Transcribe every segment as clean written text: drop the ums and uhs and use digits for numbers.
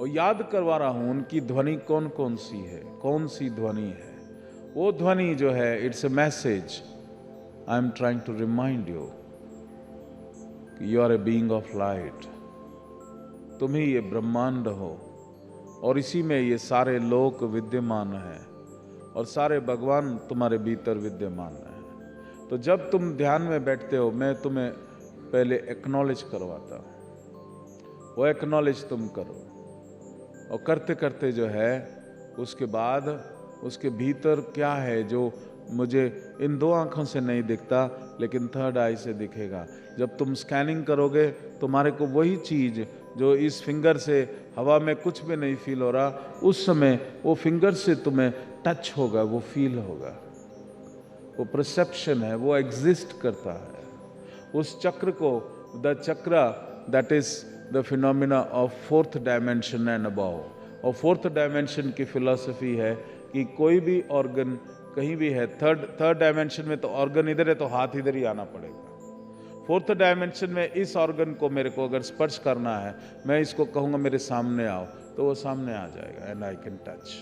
और याद करवा रहा हूं उनकी ध्वनि कौन कौन सी है, कौन सी ध्वनि है। वो ध्वनि जो है, it's a message. I am trying to remind you कि you are a being of light. तुम ही ये ब्रह्मांड हो और इसी में ये सारे लोक विद्यमान हैं और सारे भगवान तुम्हारे भीतर विद्यमान हैं। तो जब तुम ध्यान में बैठते हो, मैं तुम्हें पहले एक्नॉलेज करवाता हूँ। वो एक्नॉलेज तुम करो और करते करते जो है उसके बाद उसके भीतर क्या है जो मुझे इन दो आंखों से नहीं दिखता लेकिन थर्ड आई से दिखेगा। जब तुम स्कैनिंग करोगे तुम्हारे को वही चीज जो इस फिंगर से हवा में कुछ भी नहीं फील हो रहा, उस समय वो फिंगर से तुम्हें टच होगा, वो फील होगा, वो परसेप्शन है, वो एग्जिस्ट करता है। उस चक्र को, द चक्र that is the phenomena of fourth dimension and above. और फोर्थ डायमेंशन की फिलॉसफी है कि कोई भी ऑर्गन कहीं भी है, थर्ड डायमेंशन में तो ऑर्गन इधर है तो हाथ इधर ही आना पड़ेगा। फोर्थ डायमेंशन में इस ऑर्गन को मेरे को अगर स्पर्श करना है, मैं इसको कहूंगा मेरे सामने आओ, तो वो सामने आ जाएगा एंड आई कैन टच।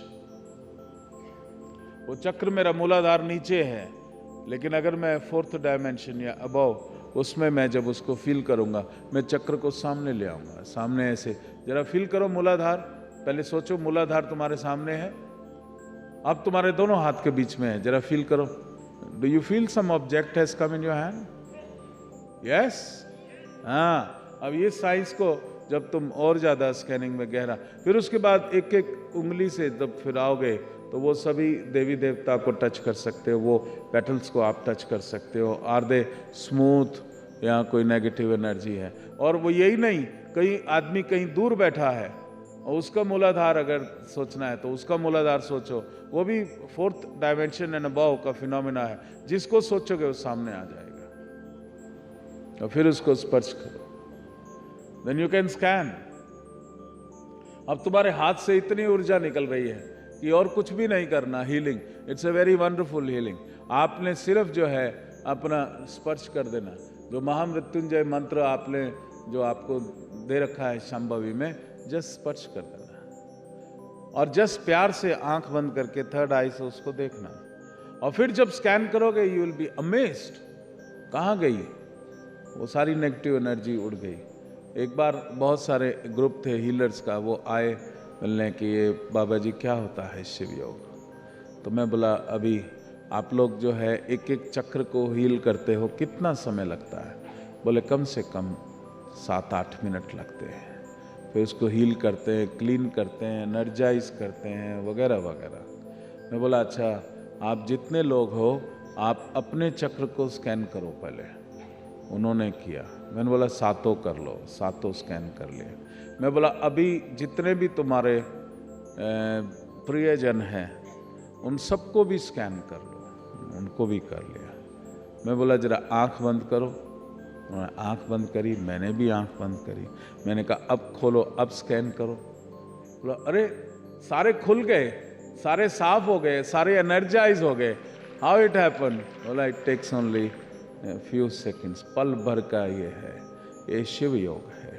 वो चक्र मेरा मूलाधार नीचे है, लेकिन अगर मैं फोर्थ डायमेंशन या अबव उसमें मैं जब उसको फील करूंगा, मैं चक्र को सामने ले आऊंगा। सामने ऐसे जरा फील करो मूलाधार। पहले सोचो मूलाधार तुम्हारे सामने है, अब तुम्हारे दोनों हाथ के बीच में है, जरा फील करो। Do you feel some object has come in your hand? Yes. हाँ, अब ये साइंस को जब तुम और ज्यादा स्कैनिंग में गहरा, फिर उसके बाद एक एक उंगली से जब फिराओगे तो वो सभी देवी देवता को टच कर सकते हो, वो पेटल्स को आप टच कर सकते हो। आर दे स्मूथ या कोई नेगेटिव एनर्जी है? और वो यही नहीं, कहीं आदमी कहीं दूर बैठा है और उसका मूलाधार अगर सोचना है तो उसका मूलाधार सोचो, वो भी फोर्थ डायमेंशन एंड अबव का फिनोमिना है। जिसको सोचोगे वो सामने आ जाएगा और फिर उसको स्पर्श करो, देन यू कैन स्कैन। अब तुम्हारे हाथ से इतनी ऊर्जा निकल रही है कि और कुछ भी नहीं करना। Healing, it's a very wonderful healing. आपने सिर्फ जो है अपना स्पर्श कर देना। जो महामृत्युंजय मंत्र आपने जो आपको दे रखा है शांभवी में, जस्ट स्पर्श कर देना और जस्ट प्यार से आंख बंद करके थर्ड आई से उसको देखना। और फिर जब स्कैन करोगे यू विल बी अमेज्ड, कहाँ गई वो सारी नेगेटिव एनर्जी, उड़ गई। एक बार बहुत सारे ग्रुप थे हीलर्स का, वो आए मिलने कि ये बाबा जी क्या होता है शिव योग। तो मैं बोला अभी आप लोग जो है एक एक चक्र को हील करते हो, कितना समय लगता है? बोले कम से कम 7-8 मिनट लगते हैं। फिर उसको हील करते हैं, क्लीन करते हैं, एनर्जाइज करते हैं, वगैरह वगैरह। मैं बोला अच्छा आप जितने लोग हो आप अपने चक्र को स्कैन करो पहले। उन्होंने किया। मैंने बोला सातों कर लो, सातों स्कैन कर लिए। मैं बोला अभी जितने भी तुम्हारे प्रियजन हैं उन सबको भी स्कैन कर लो। उनको भी कर लिया। मैं बोला जरा आंख बंद करो। उन्होंने आंख बंद करी, मैंने भी आंख बंद करी। मैंने कहा अब खोलो, अब स्कैन करो। बोला अरे सारे खुल गए, सारे साफ हो गए, सारे एनर्जाइज हो गए। How it happen? बोला it takes only few seconds, पल भर का ये है, ये शिव योग है।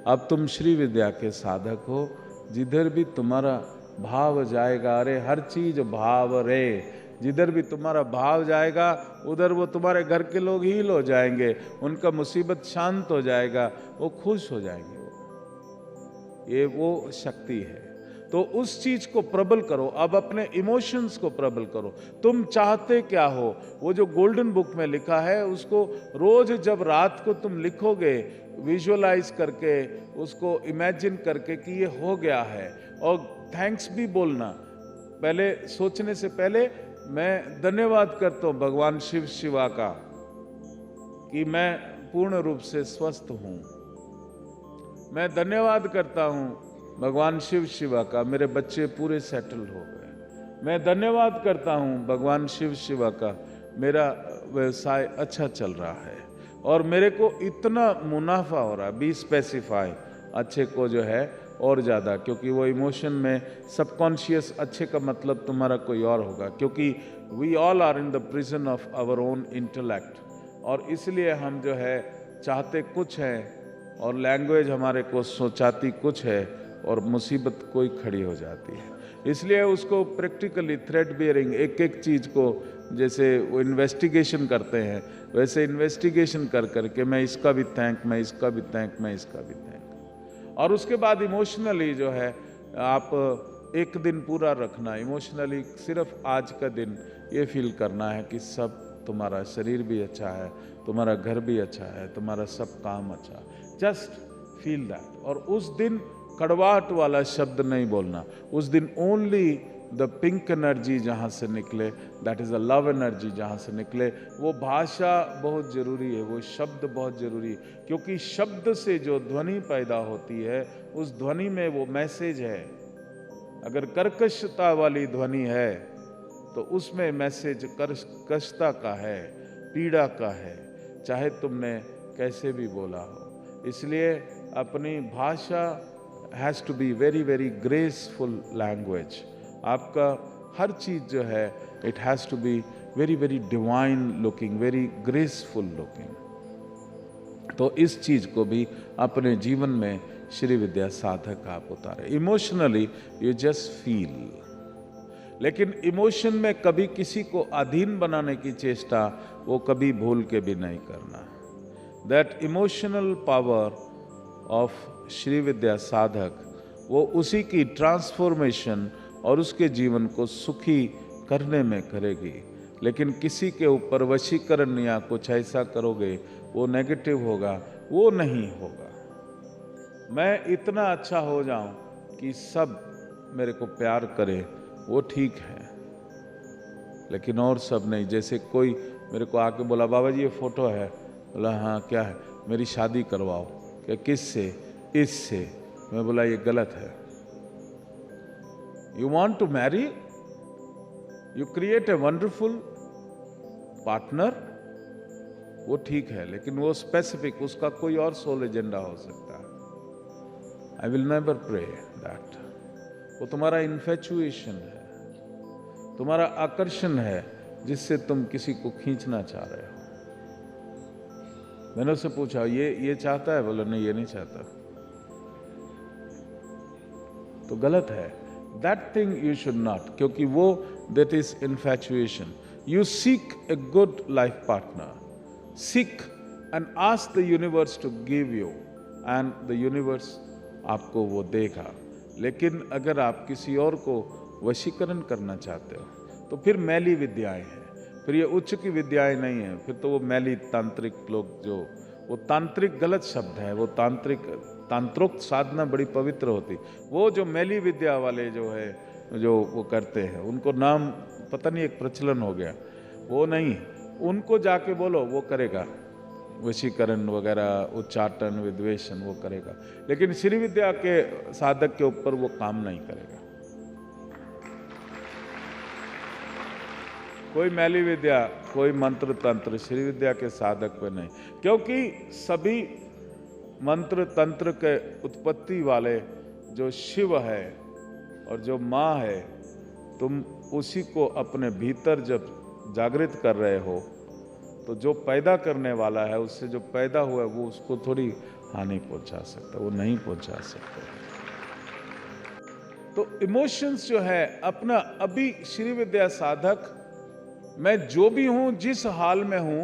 अब तुम श्री विद्या के साधक हो, जिधर भी तुम्हारा भाव जाएगा, अरे हर चीज भाव रे, जिधर भी तुम्हारा भाव जाएगा उधर वो तुम्हारे घर के लोग हील हो जाएंगे, उनका मुसीबत शांत हो जाएगा, वो खुश हो जाएंगे। ये वो शक्ति है। तो उस चीज को प्रबल करो। अब अपने इमोशंस को प्रबल करो। तुम चाहते क्या हो, वो जो गोल्डन बुक में लिखा है उसको रोज जब रात को तुम लिखोगे, विजुअलाइज करके, उसको इमेजिन करके कि ये हो गया है, और थैंक्स भी बोलना। पहले सोचने से पहले मैं धन्यवाद करता हूं भगवान शिव शिवा का कि मैं पूर्ण रूप से स्वस्थ हूं। मैं धन्यवाद करता हूं भगवान शिव शिवा का मेरे बच्चे पूरे सेटल हो गए। मैं धन्यवाद करता हूं भगवान शिव शिवा का मेरा व्यवसाय अच्छा चल रहा है और मेरे को इतना मुनाफा हो रहा है। बी स्पेसिफाई, अच्छे को जो है और ज़्यादा, क्योंकि वो इमोशन में सबकॉन्शियस अच्छे का मतलब तुम्हारा कोई और होगा, क्योंकि we all are in the prison of our own intellect. और इसलिए हम जो है चाहते कुछ है और लैंग्वेज हमारे को सोचाती कुछ है, और मुसीबत कोई खड़ी हो जाती है। इसलिए उसको प्रैक्टिकली थ्रेड बियरिंग, एक एक चीज़ को जैसे वो इन्वेस्टिगेशन करते हैं वैसे इन्वेस्टिगेशन कर करके मैं इसका भी थैंक, मैं इसका भी थैंक, मैं इसका भी थैंक। और उसके बाद इमोशनली जो है आप एक दिन पूरा रखना, इमोशनली सिर्फ आज का दिन ये फील करना है कि सब, तुम्हारा शरीर भी अच्छा है, तुम्हारा घर भी अच्छा है, तुम्हारा सब काम अच्छा है, जस्ट फील दैट। और उस दिन कड़वाहट वाला शब्द नहीं बोलना, उस दिन ओनली द पिंक एनर्जी जहाँ से निकले, that is a love energy जहाँ से निकले। वो भाषा बहुत ज़रूरी है, वो शब्द बहुत ज़रूरी है, क्योंकि शब्द से जो ध्वनि पैदा होती है उस ध्वनि में वो मैसेज है। अगर कर्कशता वाली ध्वनि है तो उसमें मैसेज कर्कशता का है, पीड़ा का है, चाहे तुमने कैसे भी बोला हो। इसलिए अपनी भाषा has to be very very graceful language. आपका हर चीज़ जो है it has to be very very divine looking, very graceful looking. तो इस चीज़ को भी अपने जीवन में श्री विद्या साधक आप उतारे। इमोशनली यू जस्ट फील, लेकिन इमोशन में कभी किसी को अधीन बनाने की चेष्टा वो कभी भूल के भी नहीं करना। That emotional power of Shri Vidya साधक, वो उसी की ट्रांसफॉर्मेशन और उसके जीवन को सुखी करने में करेगी। लेकिन किसी के ऊपर वशीकरण या कुछ ऐसा करोगे वो नेगेटिव होगा, वो नहीं होगा। मैं इतना अच्छा हो जाऊं कि सब मेरे को प्यार करे, वो ठीक है, लेकिन और सब नहीं। जैसे कोई मेरे को आके बोला बाबा जी ये फोटो है, बोला हाँ क्या है, मेरी शादी करवाओ। क्या किससे? इससे। मैं बोला ये गलत है। You want to marry, you create a wonderful partner, वो ठीक है, लेकिन वो स्पेसिफिक, उसका कोई और सोल एजेंडा हो सकता है। I will never pray that. वो तुम्हारा इन्फेचुएशन है, तुम्हारा आकर्षण है, जिससे तुम किसी को खींचना चाह रहे हो। मैंने उससे पूछा ये चाहता है? बोला नहीं ये नहीं चाहता। तो गलत है। That thing you should not, क्योंकि वो that is infatuation. You seek a good life partner, seek and ask the universe to give you, and the universe आपको वो देगा। लेकिन अगर आप किसी और को वशीकरण करना चाहते हो तो फिर मैली विद्याएं हैं, फिर ये उच्च की विद्याएं नहीं है, फिर तो वो मैली तांत्रिक लोग, जो वो तांत्रिक गलत शब्द है, वो तांत्रोक्त साधना बड़ी पवित्र होती। वो जो मैली विद्या वाले जो है, जो वो करते हैं, उनको नाम पता नहीं एक प्रचलन हो गया, वो नहीं, उनको जाके बोलो वो करेगा, वशीकरण वगैरह, उच्चाटन, विद्वेषण वो करेगा, लेकिन श्री विद्या के साधक के ऊपर वो काम नहीं करेगा। कोई मैली विद्या, कोई मंत्र तंत्र श्री विद्या के साधक पे नहीं, क्योंकि सभी मंत्र तंत्र के उत्पत्ति वाले जो शिव है और जो माँ है, तुम उसी को अपने भीतर जब जागृत कर रहे हो तो जो पैदा करने वाला है, उससे जो पैदा हुआ है, वो उसको थोड़ी हानि पहुंचा सकता, वो नहीं पहुंचा सकता। तो इमोशंस जो है अपना, अभी श्री विद्या साधक, मैं जो भी हूं, जिस हाल में हूं,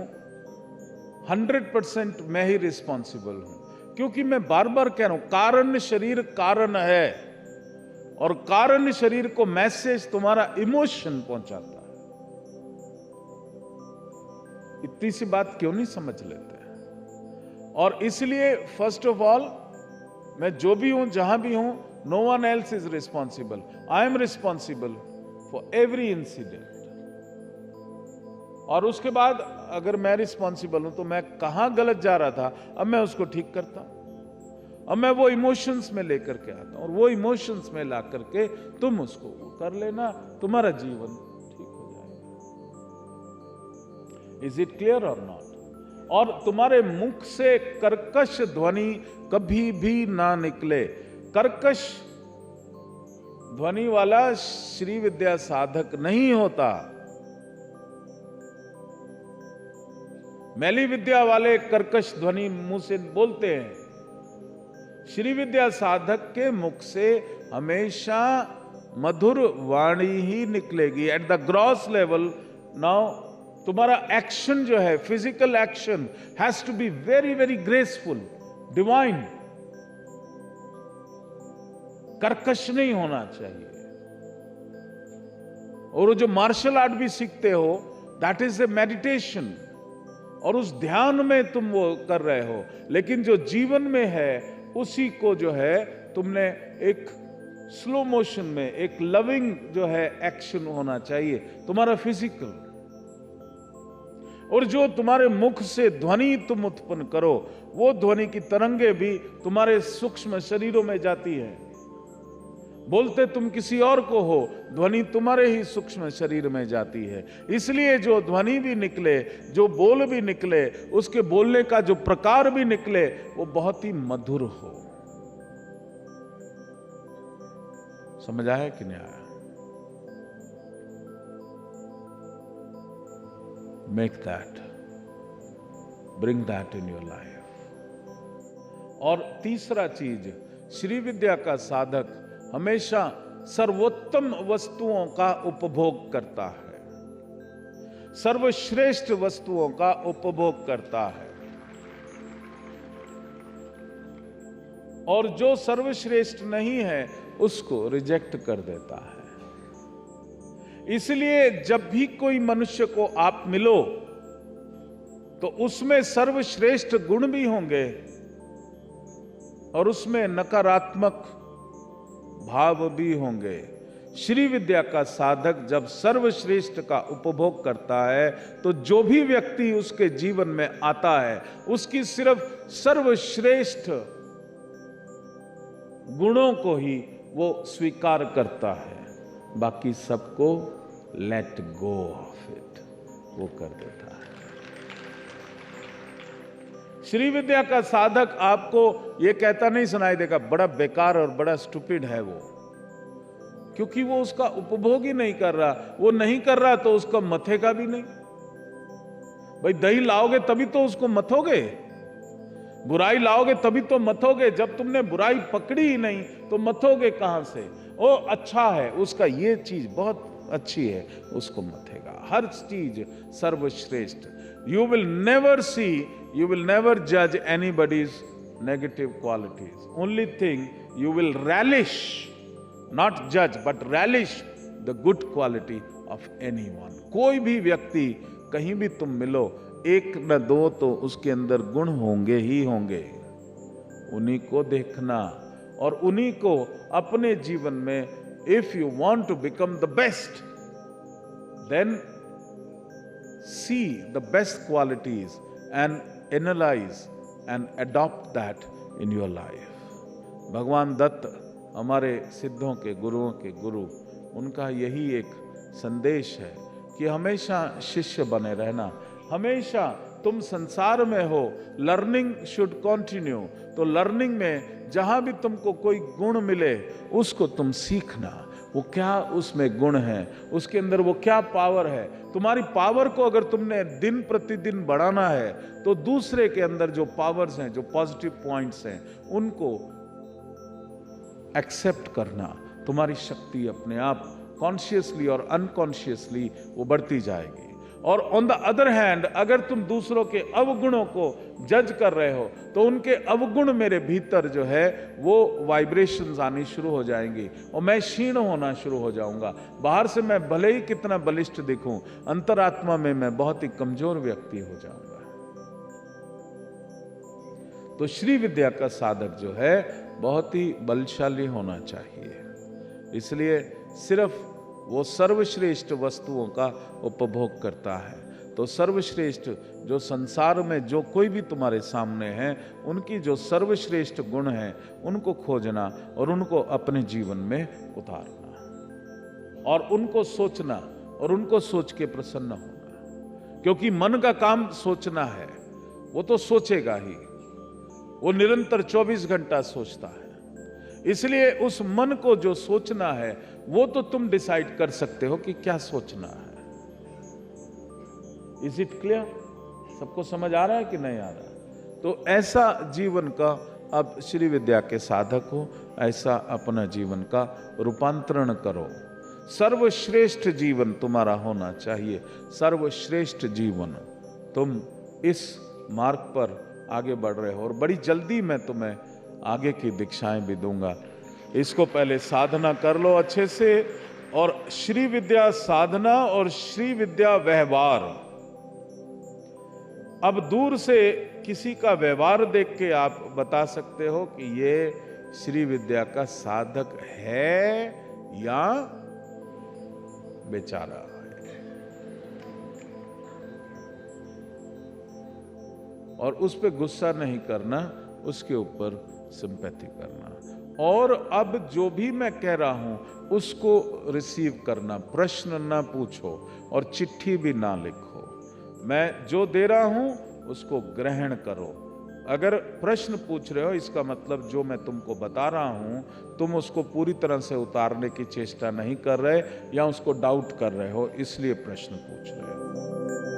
100% मैं ही रिस्पॉन्सिबल हूं। क्योंकि मैं बार बार कह रहा हूं, कारण शरीर कारण है, और कारण शरीर को मैसेज तुम्हारा इमोशन पहुंचाता है। इतनी सी बात क्यों नहीं समझ लेते? और इसलिए फर्स्ट ऑफ ऑल, मैं जो भी हूं, जहां भी हूं, no one else is responsible, I am responsible for every incident. और उसके बाद अगर मैं रिस्पॉन्सिबल हूं तो मैं कहां गलत जा रहा था, अब मैं उसको ठीक करता हूं। अब मैं वो इमोशंस में लेकर के आता हूं, और वो इमोशंस में ला करके तुम उसको कर लेना, तुम्हारा जीवन ठीक हो जाएगा। इज इट क्लियर और नॉट? और तुम्हारे मुख से कर्कश ध्वनि कभी भी ना निकले। कर्कश ध्वनि वाला श्री विद्या साधक नहीं होता। मैली विद्या वाले कर्कश ध्वनि मुंह से बोलते हैं, श्री विद्या साधक के मुख से हमेशा मधुर वाणी ही निकलेगी। At the gross level now तुम्हारा एक्शन जो है, physical action has to be very very graceful, divine, कर्कश नहीं होना चाहिए। और वो जो मार्शल आर्ट भी सीखते हो, दैट इज ए मेडिटेशन, और उस ध्यान में तुम वो कर रहे हो, लेकिन जो जीवन में है उसी को जो है तुमने एक स्लो मोशन में, एक लविंग जो है एक्शन होना चाहिए तुम्हारा फिजिकल। और जो तुम्हारे मुख से ध्वनि तुम उत्पन्न करो, वो ध्वनि की तरंगे भी तुम्हारे सूक्ष्म शरीरों में जाती है। बोलते तुम किसी और को हो, ध्वनि तुम्हारे ही सूक्ष्म शरीर में जाती है। इसलिए जो ध्वनि भी निकले, जो बोल भी निकले, उसके बोलने का जो प्रकार भी निकले, वो बहुत ही मधुर हो। समझ आया कि नहीं आया? Make that, bring that in your life. और तीसरा चीज, श्री विद्या का साधक हमेशा सर्वोत्तम वस्तुओं का उपभोग करता है, सर्वश्रेष्ठ वस्तुओं का उपभोग करता है। और जो सर्वश्रेष्ठ नहीं है उसको रिजेक्ट कर देता है। इसलिए जब भी कोई मनुष्य को आप मिलो तो उसमें सर्वश्रेष्ठ गुण भी होंगे और उसमें नकारात्मक भाव भी होंगे। श्री विद्या का साधक जब सर्वश्रेष्ठ का उपभोग करता है तो जो भी व्यक्ति उसके जीवन में आता है उसकी सिर्फ सर्वश्रेष्ठ गुणों को ही वो स्वीकार करता है, बाकी सबको लेट गो ऑफ इट वो कर देता है। श्री विद्या का साधक आपको ये कहता नहीं सुनाई देगा बड़ा बेकार और बड़ा स्टूपिड है वो, क्योंकि वो उसका उपभोग ही नहीं कर रहा। वो नहीं कर रहा तो उसको मथेगा भी नहीं। भाई दही लाओगे तभी तो उसको मथोगे, बुराई लाओगे तभी तो मथोगे। जब तुमने बुराई पकड़ी ही नहीं तो मथोगे कहां से? ओ अच्छा है, उसका ये चीज बहुत अच्छी है, उसको मथेगा। हर चीज सर्वश्रेष्ठ। You will never see, you will never judge anybody's negative qualities. Only thing you will relish, not judge, but relish the good quality of anyone. कोई भी व्यक्ति कहीं भी तुम मिलो, एक न दो तो उसके अंदर गुण होंगे ही होंगे। उन्हीं को देखना और उन्हीं को अपने जीवन में, if you want to become the best, then see the best qualities and analyze and adopt that in your life. भगवान दत्त हमारे सिद्धों के गुरुओं के गुरु, उनका यही एक संदेश है कि हमेशा शिष्य बने रहना। हमेशा तुम संसार में हो, लर्निंग शुड कंटिन्यू। तो लर्निंग में जहां भी तुमको कोई गुण मिले उसको तुम सीखना। वो क्या उसमें गुण है, उसके अंदर वो क्या पावर है। तुम्हारी पावर को अगर तुमने दिन प्रतिदिन बढ़ाना है तो दूसरे के अंदर जो पावर्स हैं, जो पॉजिटिव पॉइंट्स हैं, उनको एक्सेप्ट करना। तुम्हारी शक्ति अपने आप कॉन्शियसली और अनकॉन्शियसली वो बढ़ती जाएगी। और ऑन द अदर हैंड, अगर तुम दूसरों के अवगुणों को जज कर रहे हो तो उनके अवगुण मेरे भीतर जो है वो वाइब्रेशंस आनी शुरू हो जाएंगी और मैं क्षीण होना शुरू हो जाऊंगा। बाहर से मैं भले ही कितना बलिष्ठ दिखूं, अंतरात्मा में मैं बहुत ही कमजोर व्यक्ति हो जाऊंगा। तो श्री विद्या का साधक जो है बहुत ही बलशाली होना चाहिए। इसलिए सिर्फ वो सर्वश्रेष्ठ वस्तुओं का उपभोग करता है। तो सर्वश्रेष्ठ जो संसार में जो कोई भी तुम्हारे सामने हैं, उनकी जो सर्वश्रेष्ठ गुण हैं उनको खोजना और उनको अपने जीवन में उतारना और उनको सोचना और उनको सोच के प्रसन्न होना। क्योंकि मन का काम सोचना है, वो तो सोचेगा ही, वो निरंतर 24 घंटा सोचता है। इसलिए उस मन को जो सोचना है वो तो तुम डिसाइड कर सकते हो कि क्या सोचना है। Is it clear? सबको समझ आ रहा है कि नहीं आ रहा? तो ऐसा जीवन का अब श्री विद्या के साधक हो, ऐसा अपना जीवन का रूपांतरण करो। सर्वश्रेष्ठ जीवन तुम्हारा होना चाहिए, सर्वश्रेष्ठ जीवन। तुम इस मार्ग पर आगे बढ़ रहे हो और बड़ी जल्दी मैं तुम्हें आगे की दीक्षाएं भी दूंगा। इसको पहले साधना कर लो अच्छे से। और श्री विद्या साधना और श्री विद्या व्यवहार, अब दूर से किसी का व्यवहार देख के आप बता सकते हो कि ये श्री विद्या का साधक है या बेचारा है। और उस पे गुस्सा नहीं करना, उसके ऊपर सिंपैथी करना। और अब जो भी मैं कह रहा हूं उसको रिसीव करना, प्रश्न ना पूछो और चिट्ठी भी ना लिखो। मैं जो दे रहा हूं उसको ग्रहण करो। अगर प्रश्न पूछ रहे हो, इसका मतलब जो मैं तुमको बता रहा हूं तुम उसको पूरी तरह से उतारने की चेष्टा नहीं कर रहे या उसको डाउट कर रहे हो, इसलिए प्रश्न पूछ रहे हो।